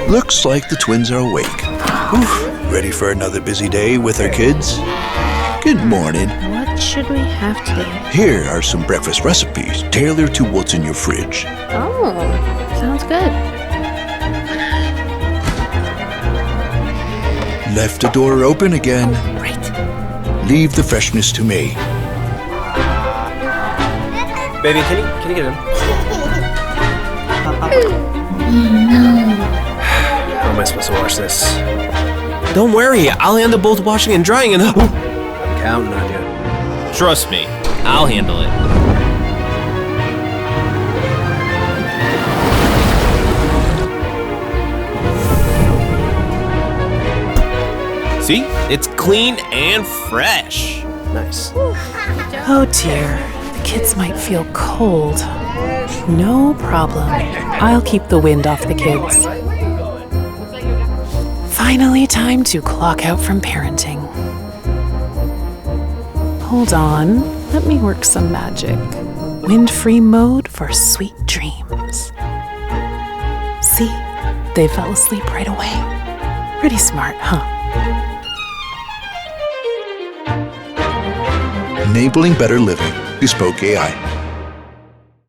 Looks like the twins are awake. Whew, ready for another busy day with our kids? Good morning. What should we have today? Here are some breakfast recipes tailored to what's in your fridge. Oh, sounds good. Left the door open again. Right. Leave the freshness to me. Baby, can you get in? How am I supposed to wash this? Don't worry, I'll handle both washing and drying and... I'm counting on you. Trust me, I'll handle it. See? It's clean and fresh. Nice. Oh dear, the kids might feel cold. No problem. I'll keep the wind off the kids. Finally, time to clock out from parenting. Hold on, let me work some magic. Wind-free mode for sweet dreams. See, they fell asleep right away. Pretty smart, huh? Enabling better living. Bespoke AI.